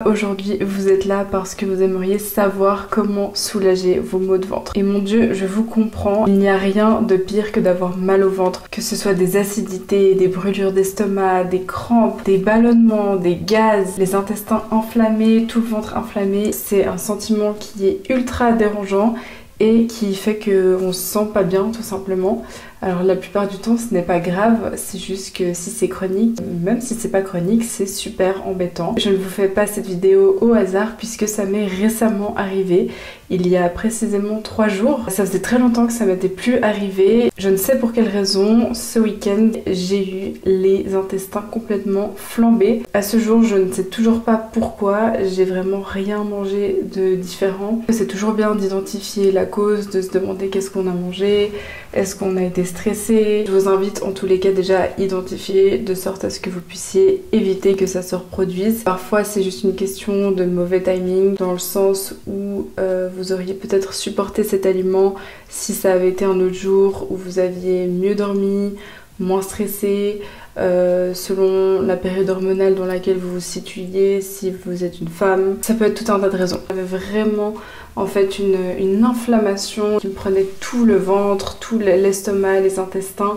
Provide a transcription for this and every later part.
Aujourd'hui, vous êtes là parce que vous aimeriez savoir comment soulager vos maux de ventre. Et mon Dieu, je vous comprends, il n'y a rien de pire que d'avoir mal au ventre, que ce soit des acidités, des brûlures d'estomac, des crampes, des ballonnements, des gaz, les intestins enflammés, tout le ventre inflammé. C'est un sentiment qui est ultra dérangeant et qui fait qu'on se sent pas bien tout simplement. Alors la plupart du temps ce n'est pas grave, c'est juste que si c'est chronique, même si c'est pas chronique, c'est super embêtant. Je ne vous fais pas cette vidéo au hasard puisque ça m'est récemment arrivé, il y a précisément 3 jours. Ça faisait très longtemps que ça m'était plus arrivé. Je ne sais pour quelle raison, ce week-end j'ai eu les intestins complètement flambés. À ce jour je ne sais toujours pas pourquoi, j'ai vraiment rien mangé de différent. C'est toujours bien d'identifier la cause, de se demander qu'est-ce qu'on a mangé, est-ce qu'on a été stressé. Je vous invite en tous les cas déjà à identifier de sorte à ce que vous puissiez éviter que ça se reproduise. Parfois c'est juste une question de mauvais timing dans le sens où vous auriez peut-être supporté cet aliment si ça avait été un autre jour où vous aviez mieux dormi, moins stressé, selon la période hormonale dans laquelle vous vous situiez, si vous êtes une femme. Ça peut être tout un tas de raisons. J'avais vraiment en fait une inflammation qui me prenait tout le ventre, tout l'estomac, les intestins.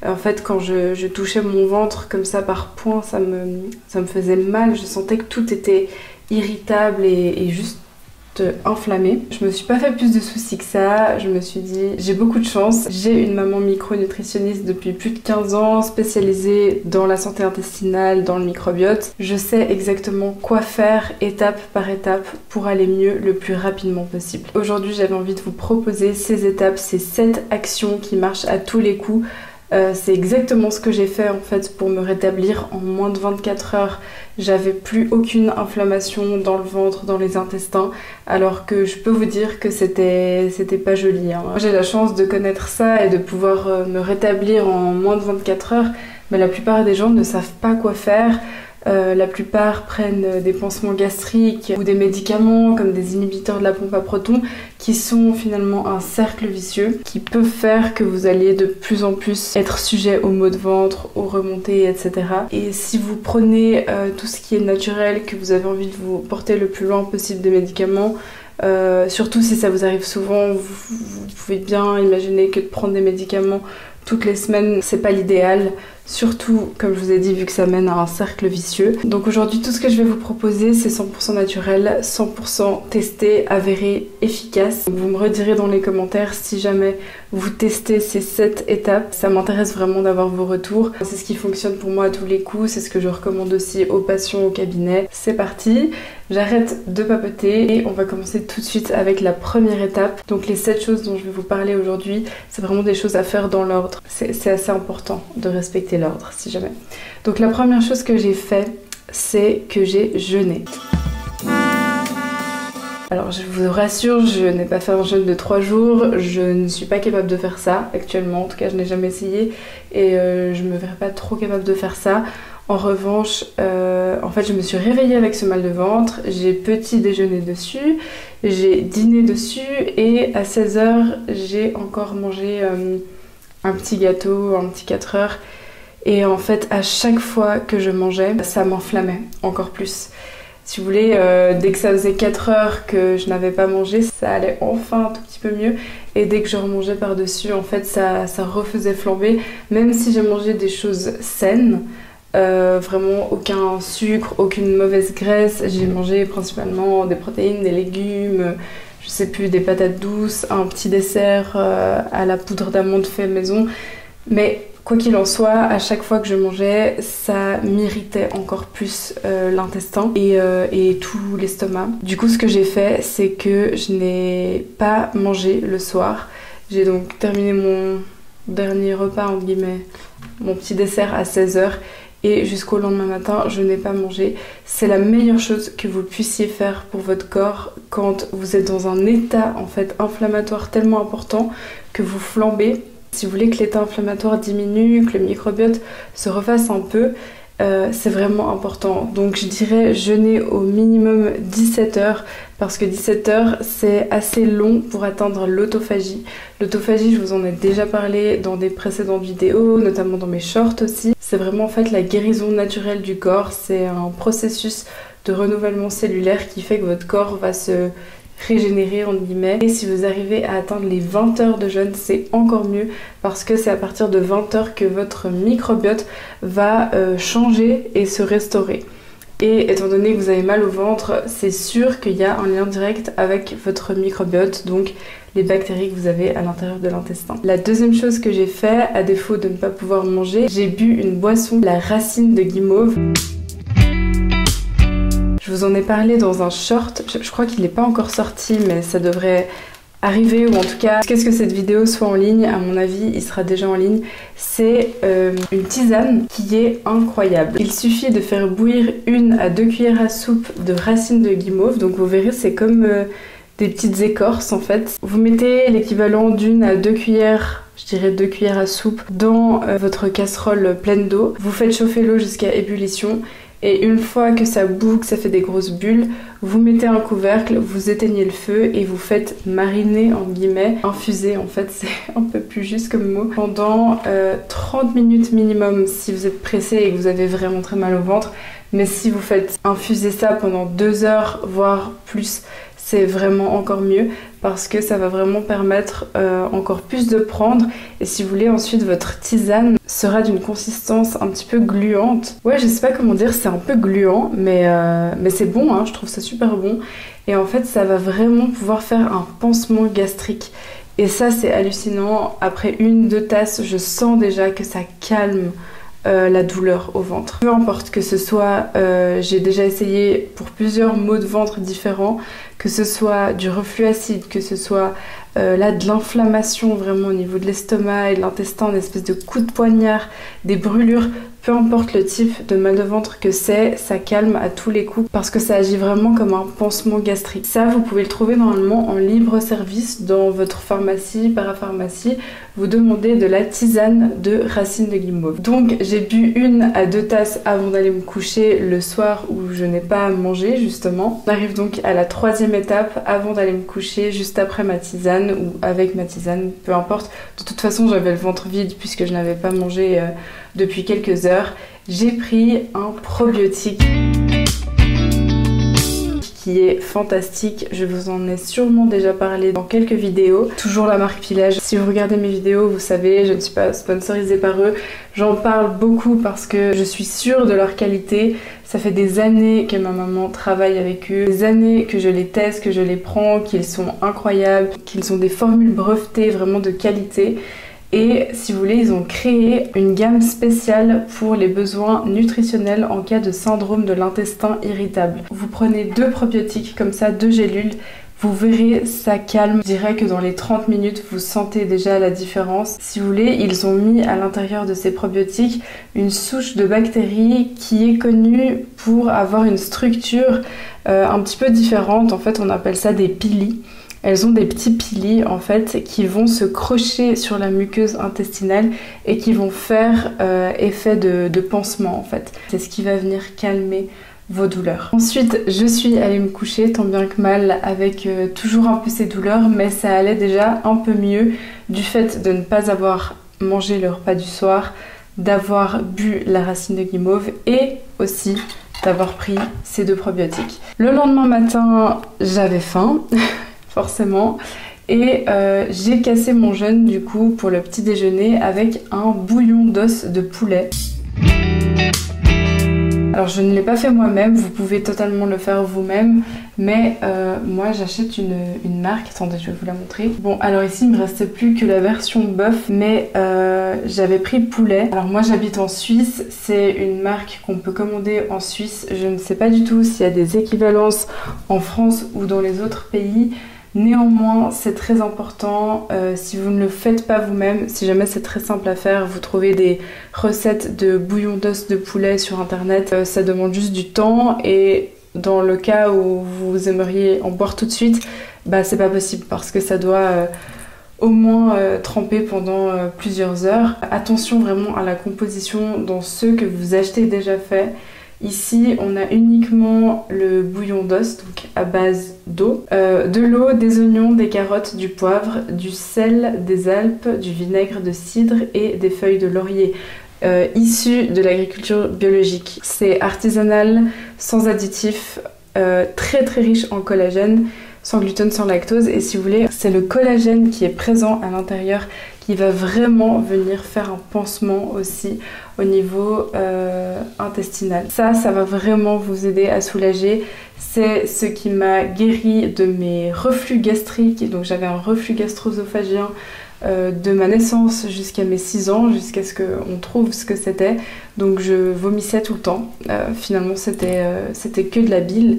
En fait quand je touchais mon ventre comme ça par points, ça me faisait mal. Je sentais que tout était irritable et juste inflammée. Je me suis pas fait plus de soucis que ça. Je me suis dit j'ai beaucoup de chance, j'ai une maman micronutritionniste depuis plus de 15 ans spécialisée dans la santé intestinale, dans le microbiote. Je sais exactement quoi faire étape par étape pour aller mieux le plus rapidement possible. Aujourd'hui j'avais envie de vous proposer ces étapes, ces 7 actions qui marchent à tous les coups. C'est exactement ce que j'ai fait en fait pour me rétablir en moins de 24 heures. J'avais plus aucune inflammation dans le ventre, dans les intestins, alors que je peux vous dire que c'était pas joli, hein. J'ai la chance de connaître ça et de pouvoir me rétablir en moins de 24 heures, mais la plupart des gens ne savent pas quoi faire. La plupart prennent des pansements gastriques ou des médicaments comme des inhibiteurs de la pompe à protons qui sont finalement un cercle vicieux qui peut faire que vous alliez de plus en plus être sujet aux maux de ventre, aux remontées, etc. Et si vous prenez tout ce qui est naturel, que vous avez envie de vous porter le plus loin possible des médicaments, surtout si ça vous arrive souvent, vous pouvez bien imaginer que de prendre des médicaments toutes les semaines, c'est pas l'idéal. Surtout, comme je vous ai dit, vu que ça mène à un cercle vicieux. Donc aujourd'hui, tout ce que je vais vous proposer, c'est 100% naturel, 100% testé, avéré, efficace. Vous me redirez dans les commentaires si jamais vous testez ces 7 étapes. Ça m'intéresse vraiment d'avoir vos retours. C'est ce qui fonctionne pour moi à tous les coups, c'est ce que je recommande aussi aux patients au cabinet. C'est parti, j'arrête de papoter et on va commencer tout de suite avec la première étape. Donc les 7 choses dont je vais vous parler aujourd'hui, c'est vraiment des choses à faire dans l'ordre. C'est assez important de respecter l'ordre si jamais. Donc la première chose que j'ai fait, c'est que j'ai jeûné. Alors je vous rassure, je n'ai pas fait un jeûne de 3 jours, je ne suis pas capable de faire ça actuellement, en tout cas je n'ai jamais essayé et je me verrais pas trop capable de faire ça. En revanche, en fait je me suis réveillée avec ce mal de ventre, j'ai petit déjeuné dessus, j'ai dîné dessus et à 16h j'ai encore mangé un petit gâteau, un petit 4 heures. Et en fait, à chaque fois que je mangeais, ça m'enflammait encore plus. Si vous voulez, dès que ça faisait 4 heures que je n'avais pas mangé, ça allait enfin un tout petit peu mieux. Et dès que je remangeais par-dessus, en fait, ça refaisait flamber. Même si j'ai mangé des choses saines, vraiment aucun sucre, aucune mauvaise graisse. J'ai mangé principalement des protéines, des légumes, je sais plus, des patates douces, un petit dessert à la poudre d'amande fait maison. Mais quoi qu'il en soit, à chaque fois que je mangeais, ça m'irritait encore plus l'intestin et tout l'estomac. Du coup, ce que j'ai fait, c'est que je n'ai pas mangé le soir. J'ai donc terminé mon dernier repas, entre guillemets, mon petit dessert à 16h. Et jusqu'au lendemain matin, je n'ai pas mangé. C'est la meilleure chose que vous puissiez faire pour votre corps quand vous êtes dans un état en fait inflammatoire tellement important que vous flambez. Si vous voulez que l'état inflammatoire diminue, que le microbiote se refasse un peu, c'est vraiment important. Donc je dirais jeûner au minimum 17 heures parce que 17 heures c'est assez long pour atteindre l'autophagie. L'autophagie, je vous en ai déjà parlé dans des précédentes vidéos, notamment dans mes shorts aussi. C'est vraiment en fait la guérison naturelle du corps, c'est un processus de renouvellement cellulaire qui fait que votre corps va se régénérer entre guillemets. Et si vous arrivez à atteindre les 20 heures de jeûne, c'est encore mieux parce que c'est à partir de 20 heures que votre microbiote va changer et se restaurer. Et étant donné que vous avez mal au ventre, c'est sûr qu'il y a un lien direct avec votre microbiote, donc les bactéries que vous avez à l'intérieur de l'intestin. La deuxième chose que j'ai fait, à défaut de ne pas pouvoir manger, j'ai bu une boisson, la racine de guimauve. Je vous en ai parlé dans un short, je crois qu'il n'est pas encore sorti, mais ça devrait arriver, ou en tout cas, jusqu'à ce que cette vidéo soit en ligne, à mon avis, il sera déjà en ligne. C'est une tisane qui est incroyable. Il suffit de faire bouillir 1 à 2 cuillères à soupe de racines de guimauve, donc vous verrez, c'est comme des petites écorces en fait. Vous mettez l'équivalent d'1 à 2 cuillères, je dirais 2 cuillères à soupe, dans votre casserole pleine d'eau. Vous faites chauffer l'eau jusqu'à ébullition. Et une fois que ça bout, que ça fait des grosses bulles, vous mettez un couvercle, vous éteignez le feu et vous faites mariner, en guillemets, infuser en fait, c'est un peu plus juste comme mot, pendant 30 minutes minimum si vous êtes pressé et que vous avez vraiment très mal au ventre. Mais si vous faites infuser ça pendant 2 heures, voire plus, c'est vraiment encore mieux parce que ça va vraiment permettre encore plus de prendre. Et si vous voulez, ensuite votre tisane sera d'une consistance un petit peu gluante. Ouais, je sais pas comment dire, c'est un peu gluant, mais c'est bon, hein, je trouve ça super bon. Et en fait, ça va vraiment pouvoir faire un pansement gastrique. Et ça, c'est hallucinant. Après 1-2 tasses, je sens déjà que ça calme la douleur au ventre. Peu importe que ce soit, j'ai déjà essayé pour plusieurs maux de ventre différents, que ce soit du reflux acide, que ce soit là de l'inflammation vraiment au niveau de l'estomac et de l'intestin, une espèce de coup de poignard, des brûlures, peu importe le type de mal de ventre que c'est, ça calme à tous les coups parce que ça agit vraiment comme un pansement gastrique. Ça, vous pouvez le trouver normalement en libre service dans votre pharmacie, parapharmacie. Vous demandez de la tisane de racines de guimauve. Donc j'ai bu 1 à 2 tasses avant d'aller me coucher le soir où je n'ai pas mangé justement. On arrive donc à la 3e étape avant d'aller me coucher, juste après ma tisane ou avec ma tisane, peu importe. De toute façon, j'avais le ventre vide puisque je n'avais pas mangé depuis quelques heures. J'ai pris un probiotique qui est fantastique. Je vous en ai sûrement déjà parlé dans quelques vidéos. Toujours la marque Pilège. Si vous regardez mes vidéos, vous savez, je ne suis pas sponsorisée par eux. J'en parle beaucoup parce que je suis sûre de leur qualité. Ça fait des années que ma maman travaille avec eux, des années que je les teste, que je les prends, qu'ils sont incroyables, qu'ils ont des formules brevetées vraiment de qualité. Et si vous voulez, ils ont créé une gamme spéciale pour les besoins nutritionnels en cas de syndrome de l'intestin irritable. Vous prenez 2 probiotiques comme ça, 2 gélules, vous verrez, ça calme. Je dirais que dans les 30 minutes, vous sentez déjà la différence. Si vous voulez, ils ont mis à l'intérieur de ces probiotiques une souche de bactéries qui est connue pour avoir une structure un petit peu différente. En fait, on appelle ça des pili. Elles ont des petits pili en fait qui vont se crocher sur la muqueuse intestinale et qui vont faire effet de pansement en fait. C'est ce qui va venir calmer vos douleurs. Ensuite, je suis allée me coucher tant bien que mal avec toujours un peu ces douleurs, mais ça allait déjà un peu mieux du fait de ne pas avoir mangé le repas du soir, d'avoir bu la racine de guimauve et aussi d'avoir pris ces 2 probiotiques. Le lendemain matin, j'avais faim. Forcément, et j'ai cassé mon jeûne du coup pour le petit déjeuner avec un bouillon d'os de poulet. Alors je ne l'ai pas fait moi-même, vous pouvez totalement le faire vous-même, mais moi j'achète une marque, attendez je vais vous la montrer. Bon alors ici il me restait plus que la version bœuf, mais j'avais pris poulet. Alors moi j'habite en Suisse, c'est une marque qu'on peut commander en Suisse, je ne sais pas du tout s'il y a des équivalences en France ou dans les autres pays. Néanmoins, c'est très important, si vous ne le faites pas vous-même, si jamais c'est très simple à faire, vous trouvez des recettes de bouillon d'os de poulet sur internet, ça demande juste du temps et dans le cas où vous aimeriez en boire tout de suite, bah c'est pas possible parce que ça doit au moins tremper pendant plusieurs heures. Attention vraiment à la composition dans ceux que vous achetez déjà faits. Ici, on a uniquement le bouillon d'os, donc à base d'eau, de l'eau, des oignons, des carottes, du poivre, du sel des Alpes, du vinaigre de cidre et des feuilles de laurier. issu de l'agriculture biologique. C'est artisanal, sans additifs, très très riche en collagène, sans gluten, sans lactose, et si vous voulez, c'est le collagène qui est présent à l'intérieur qui va vraiment venir faire un pansement aussi au niveau intestinal. Ça va vraiment vous aider à soulager. C'est ce qui m'a guéri de mes reflux gastriques. Donc j'avais un reflux gastro-œsophagien de ma naissance jusqu'à mes 6 ans, jusqu'à ce qu'on trouve ce que c'était. Donc je vomissais tout le temps. Finalement c'était que de la bile.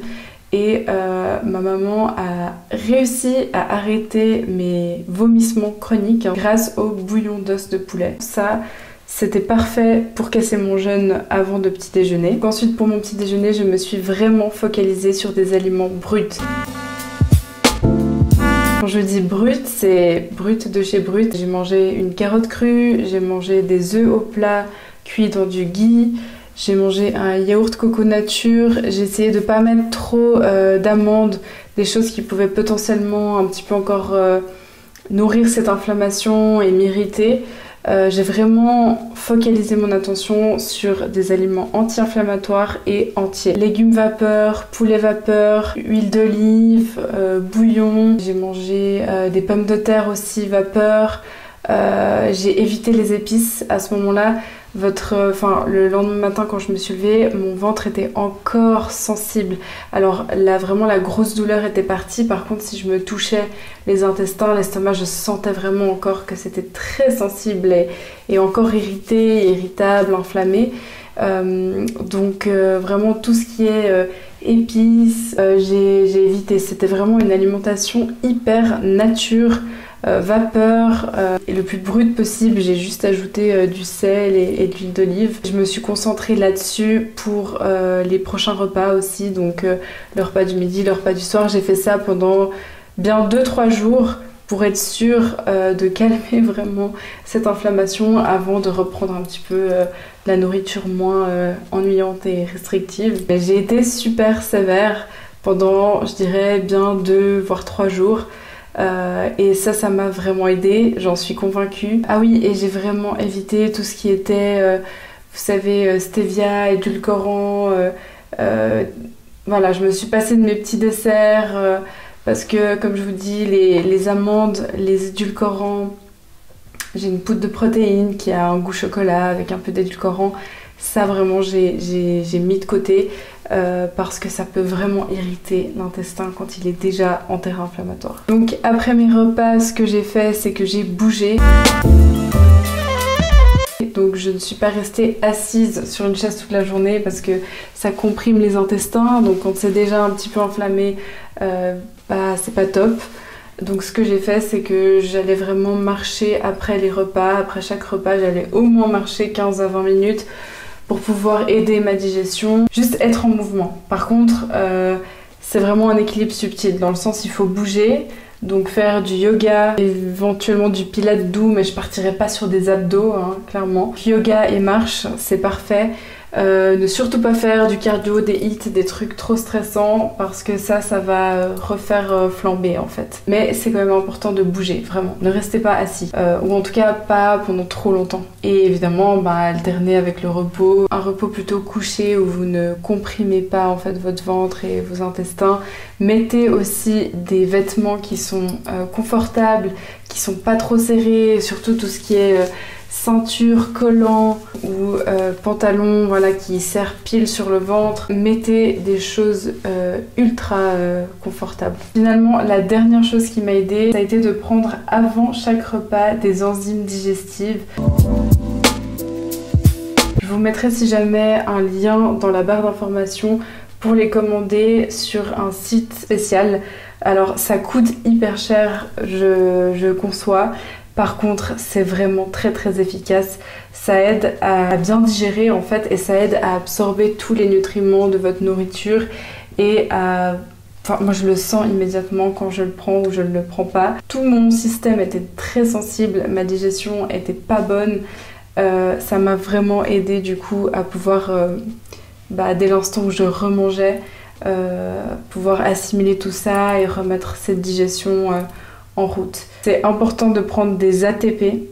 Et ma maman a réussi à arrêter mes vomissements chroniques grâce au bouillon d'os de poulet. Ça, c'était parfait pour casser mon jeûne avant de petit déjeuner. Ensuite, pour mon petit déjeuner, je me suis vraiment focalisée sur des aliments bruts. Quand je dis brut, c'est brut de chez brut. J'ai mangé une carotte crue, j'ai mangé des œufs au plat cuits dans du ghee. J'ai mangé un yaourt coco nature, j'ai essayé de pas mettre trop d'amandes, des choses qui pouvaient potentiellement un petit peu encore nourrir cette inflammation et m'irriter. J'ai vraiment focalisé mon attention sur des aliments anti-inflammatoires et entiers. Légumes vapeur, poulet vapeur, huile d'olive, bouillon. J'ai mangé des pommes de terre aussi vapeur. J'ai évité les épices à ce moment-là. Le lendemain matin quand je me suis levée, mon ventre était encore sensible. Alors là vraiment la grosse douleur était partie. Par contre si je me touchais les intestins, l'estomac, je sentais vraiment encore que c'était très sensible et encore irrité, irritable, inflammé. Donc vraiment tout ce qui est épices, j'ai évité. C'était vraiment une alimentation hyper nature. Vapeur et le plus brut possible. J'ai juste ajouté du sel et de l'huile d'olive. Je me suis concentrée là-dessus pour les prochains repas aussi, donc le repas du midi, le repas du soir. J'ai fait ça pendant bien 2-3 jours pour être sûre de calmer vraiment cette inflammation avant de reprendre un petit peu la nourriture moins ennuyante et restrictive. J'ai été super sévère pendant, je dirais, bien 2 voire 3 jours. Et ça m'a vraiment aidée, j'en suis convaincue. Ah oui, et j'ai vraiment évité tout ce qui était, vous savez, stevia, édulcorant. Voilà, je me suis passée de mes petits desserts parce que, comme je vous dis, les amandes, les édulcorants, j'ai une poudre de protéines qui a un goût chocolat avec un peu d'édulcorant. Ça vraiment j'ai mis de côté parce que ça peut vraiment irriter l'intestin quand il est déjà en terrain inflammatoire. Donc après mes repas, ce que j'ai fait, c'est que j'ai bougé. Donc je ne suis pas restée assise sur une chaise toute la journée parce que ça comprime les intestins. Donc quand c'est déjà un petit peu enflammé, c'est pas top. Donc ce que j'ai fait, c'est que j'allais vraiment marcher après les repas. Après chaque repas, j'allais au moins marcher 15 à 20 minutes pour pouvoir aider ma digestion, juste être en mouvement. Par contre, c'est vraiment un équilibre subtil, dans le sens il faut bouger, donc faire du yoga, éventuellement du pilates doux, mais je partirai pas sur des abdos, hein, clairement. Yoga et marche, c'est parfait. Ne surtout pas faire du cardio, des hits, des trucs trop stressants parce que ça va refaire flamber en fait. Mais c'est quand même important de bouger, vraiment. Ne restez pas assis, ou en tout cas pas pendant trop longtemps. Et évidemment, alterner avec le repos. Un repos plutôt couché où vous ne comprimez pas en fait votre ventre et vos intestins. Mettez aussi des vêtements qui sont confortables, qui sont pas trop serrés, surtout tout ce qui est ceinture, collant ou pantalon, voilà, qui serre pile sur le ventre. Mettez des choses ultra confortables. Finalement, la dernière chose qui m'a aidée, ça a été de prendre avant chaque repas des enzymes digestives. Je vous mettrai si jamais un lien dans la barre d'informations pour les commander sur un site spécial. Alors ça coûte hyper cher, je conçois. Par contre, c'est vraiment très très efficace. Ça aide à bien digérer en fait et ça aide à absorber tous les nutriments de votre nourriture et à... Enfin, moi je le sens immédiatement quand je le prends ou je ne le prends pas. Tout mon système était très sensible, ma digestion était pas bonne. Ça m'a vraiment aidé du coup à pouvoir, dès l'instant où je remangeais, pouvoir assimiler tout ça et remettre cette digestion en route. C'est important de prendre des ATP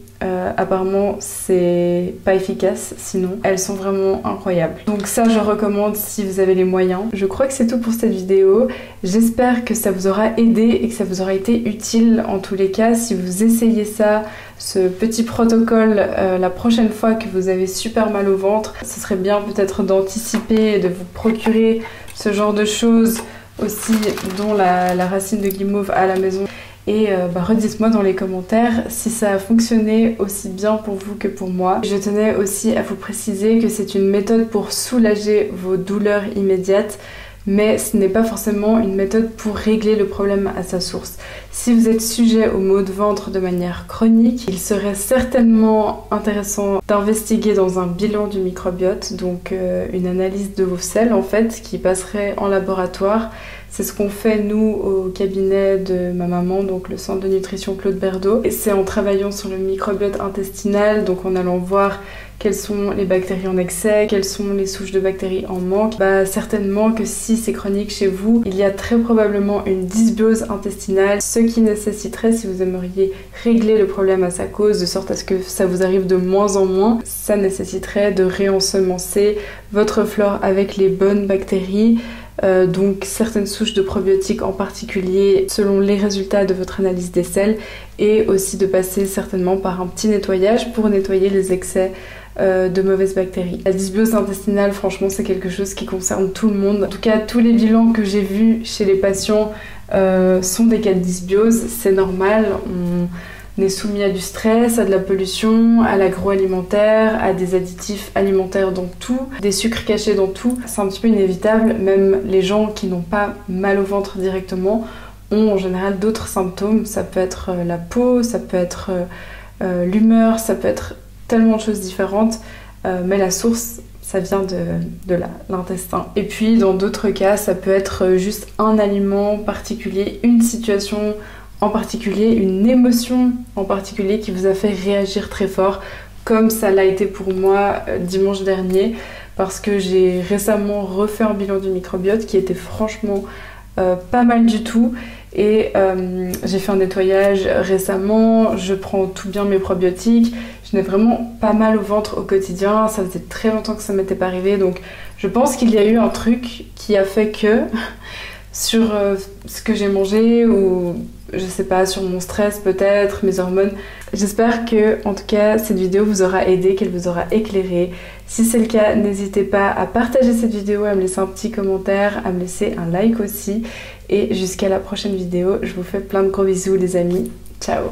Apparemment c'est pas efficace sinon. Elles sont vraiment incroyables. Donc ça je recommande si vous avez les moyens. Je crois que c'est tout pour cette vidéo. J'espère que ça vous aura aidé et que ça vous aura été utile en tous les cas. Si vous essayez ça, ce petit protocole la prochaine fois que vous avez super mal au ventre, ce serait bien peut-être d'anticiper et de vous procurer ce genre de choses aussi, dont la racine de guimauve à la maison. Et redites-moi dans les commentaires si ça a fonctionné aussi bien pour vous que pour moi. Je tenais aussi à vous préciser que c'est une méthode pour soulager vos douleurs immédiates, mais ce n'est pas forcément une méthode pour régler le problème à sa source. Si vous êtes sujet aux maux de ventre de manière chronique, il serait certainement intéressant d'investiguer dans un bilan du microbiote, donc une analyse de vos selles en fait, qui passerait en laboratoire. C'est ce qu'on fait nous au cabinet de ma maman, donc le centre de nutrition Claude Berdo. Et c'est en travaillant sur le microbiote intestinal, donc en allant voir quelles sont les bactéries en excès, quelles sont les souches de bactéries en manque. Certainement que si c'est chronique chez vous, il y a très probablement une dysbiose intestinale, ce qui nécessiterait, si vous aimeriez régler le problème à sa cause, de sorte à ce que ça vous arrive de moins en moins, ça nécessiterait de réensemencer votre flore avec les bonnes bactéries. Donc certaines souches de probiotiques en particulier selon les résultats de votre analyse des selles, et aussi de passer certainement par un petit nettoyage pour nettoyer les excès de mauvaises bactéries. La dysbiose intestinale, franchement, c'est quelque chose qui concerne tout le monde. En tout cas, tous les bilans que j'ai vus chez les patients sont des cas de dysbiose. C'est normal, on est soumis à du stress, à de la pollution, à l'agroalimentaire, à des additifs alimentaires dans tout, des sucres cachés dans tout. C'est un petit peu inévitable. Même les gens qui n'ont pas mal au ventre directement ont en général d'autres symptômes. Ça peut être la peau, ça peut être l'humeur, ça peut être tellement de choses différentes, mais la source, ça vient de l'intestin. Et puis dans d'autres cas, ça peut être juste un aliment particulier, une situation en particulier, une émotion en particulier qui vous a fait réagir très fort, comme ça l'a été pour moi dimanche dernier, parce que j'ai récemment refait un bilan du microbiote qui était franchement pas mal du tout. Et j'ai fait un nettoyage récemment, je prends tout bien mes probiotiques, je n'ai vraiment pas mal au ventre au quotidien, ça faisait très longtemps que ça m'était pas arrivé, donc je pense qu'il y a eu un truc qui a fait que sur ce que j'ai mangé, ou je sais pas, sur mon stress peut-être, mes hormones. J'espère que en tout cas cette vidéo vous aura aidé, qu'elle vous aura éclairé. Si c'est le cas, n'hésitez pas à partager cette vidéo, à me laisser un petit commentaire, à me laisser un like aussi. Et jusqu'à la prochaine vidéo, je vous fais plein de gros bisous les amis. Ciao!